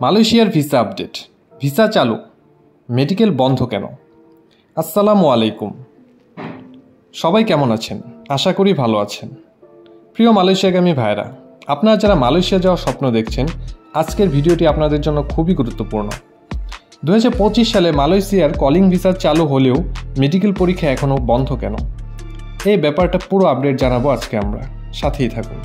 মালয়েশিয়ার visa update. Visa চালু, medical বন্ধ কেন? আসসালামু আলাইকুম, সবাই কেমন আছেন? আশা করি ভালো আছেন। প্রিয় মালয়েশিয়াগামী ভাইরা, আপনারা যারা মালয়েশিয়া যাওয়ার স্বপ্ন দেখছেন, আজকের ভিডিওটি আপনাদের জন্য খুবই গুরুত্বপূর্ণ। 2025 সালে মালয়েশিয়ার কলিং ভিসা চালু হলেও মেডিকেল পরীক্ষা এখনও বন্ধ কেন? এই ব্যাপারটা পুরো আপডেট জানাবো আজকে আমরা, সাথেই থাকুন।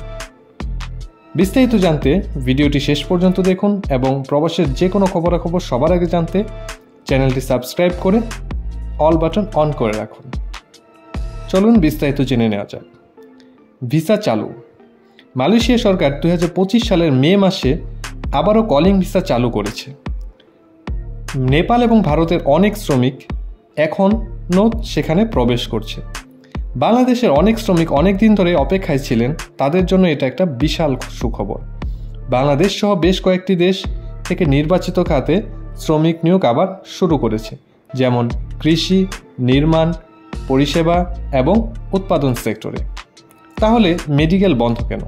বিস্তারিত জানতে ভিডিওটি শেষ পর্যন্ত দেখুন এবং প্রবাসের যে কোনো খবরাখবর সবার আগে জানতে চ্যানেলটি সাবস্ক্রাইব করে অল বাটন অন করে রাখুন। চলুন বিস্তারিত জেনে নেওয়া যাক। ভিসা চালু। মালয়েশিয়া সরকার 2025 সালের মে মাসে আবারও কলিং ভিসা চালু করেছে। নেপাল এবং ভারতের অনেক শ্রমিক এখনও সেখানে প্রবেশ করছে। বাংলাদেশের অনেক শ্রমিক অনেক দিন ধরে অপেক্ষায় ছিলেন, তাদের জন্য এটা একটা বিশাল সুখবর। বাংলাদেশ সহ বেশ কয়েকটি দেশ থেকে নির্বাচিত খাতে শ্রমিক নিয়োগ আবার শুরু করেছে, যেমন কৃষি, নির্মাণ, পরিষেবা এবং উৎপাদন সেক্টরে। তাহলে মেডিকেল বন্ধ কেন?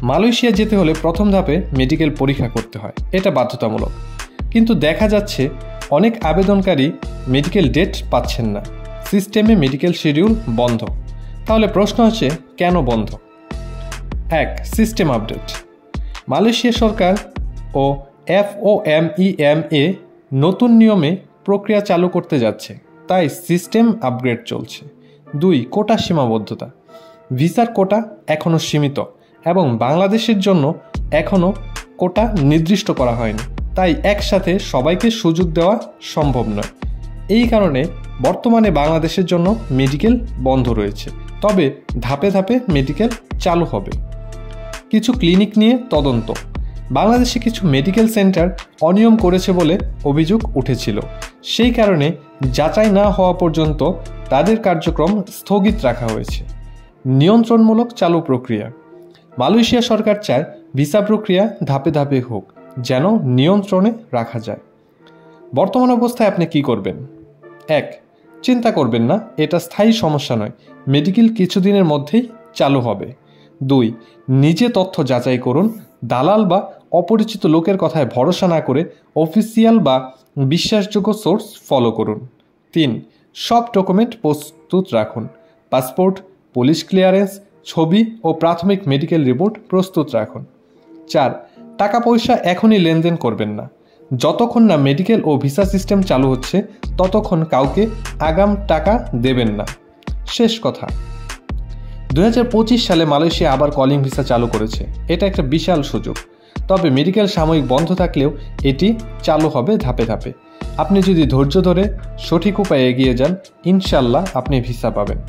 মালয়েশিয়া যেতে হলে প্রথম ধাপে মেডিকেল পরীক্ষা করতে হয়, এটা বাধ্যতামূলক। কিন্তু দেখা যাচ্ছে অনেক আবেদনকারী মেডিকেল ডেট পাচ্ছেন না, সিস্টেমে মেডিকেল শিডিউল বন্ধ। তাহলে প্রশ্ন হচ্ছে কেন বন্ধ? 1. System update. মালয়েশিয়া সরকার ও FOMEMA নতুন নিয়মে প্রক্রিয়া চালু করতে যাচ্ছে, তাই সিস্টেম আপগ্রেড চলছে। 2. কোটা সীমাবদ্ধতা। ভিসার কোটা এখনও সীমিত এবং বাংলাদেশের জন্য এখনও কোটা নির্দিষ্ট করা হয়নি, তাই একসাথে সবাইকে সুযোগ দেওয়া সম্ভব নয়। এই কারণে বর্তমানে বাংলাদেশের জন্য মেডিকেল বন্ধ রয়েছে, তবে ধাপে ধাপে মেডিকেল চালু হবে। কিছু ক্লিনিক নিয়ে তদন্ত। বাংলাদেশে কিছু মেডিকেল সেন্টার অনিয়ম করেছে বলে অভিযোগ উঠেছিল, সেই কারণে যাচাই না হওয়া পর্যন্ত তাদের কার্যক্রম স্থগিত রাখা হয়েছে। নিয়ন্ত্রণমূলক চালু প্রক্রিয়া। মালয়েশিয়া সরকার চায় ভিসা প্রক্রিয়া ধাপে ধাপে হোক, যেন নিয়ন্ত্রণে রাখা যায়। বর্তমান অবস্থায় আপনি কি করবেন? 1. চিন্তা করবেন না, এটা স্থায়ী সমস্যা নয়, মেডিকেল কিছুদিনের মধ্যেই চালু হবে। 2. নিজে তথ্য যাচাই করুন, দালাল বা অপরিচিত লোকের কথায় ভরসা না করে অফিসিয়াল বা বিশ্বাসযোগ্য সোর্স ফলো করুন। 3. সব ডকুমেন্ট প্রস্তুত রাখুন, পাসপোর্ট, পুলিশ ক্লিয়ারেন্স, ছবি ও প্রাথমিক মেডিকেল রিপোর্ট প্রস্তুত রাখুন। 4. টাকা পয়সা এখনই লেনদেন করবেন না। যতক্ষণ না মেডিকেল ও ভিসা সিস্টেম চালু হচ্ছে ততক্ষণ কাউকে আগাম টাকা দেবেন না। শেষ কথা, 2025 সালে মালয়েশিয়া আবার কলিং ভিসা চালু করেছে, এটা একটা বিশাল সুযোগ। তবে মেডিকেল সাময়িক বন্ধ থাকলেও এটি চালু হবে ধাপে ধাপে। আপনি যদি ধৈর্য ধরে সঠিক উপায়ে এগিয়ে যান, ইনশাল্লাহ আপনি ভিসা পাবেন।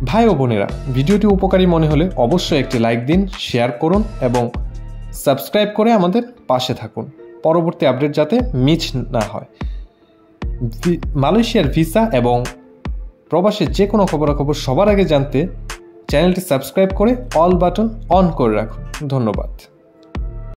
ভাই ও বোনেরা, ভিডিওটি উপকারী মনে হলে অবশ্যই একটি লাইক দিন, শেয়ার করুন এবং সাবস্ক্রাইব করে আমাদের পাশে থাকুন, পরবর্তী আপডেট যাতে মিস না হয়। মালয়েশিয়ার ভিসা এবং প্রবাসের যে কোনো খবরাখবর সবার আগে জানতে চ্যানেলটি সাবস্ক্রাইব করে অল বাটন অন করে রাখুন। ধন্যবাদ।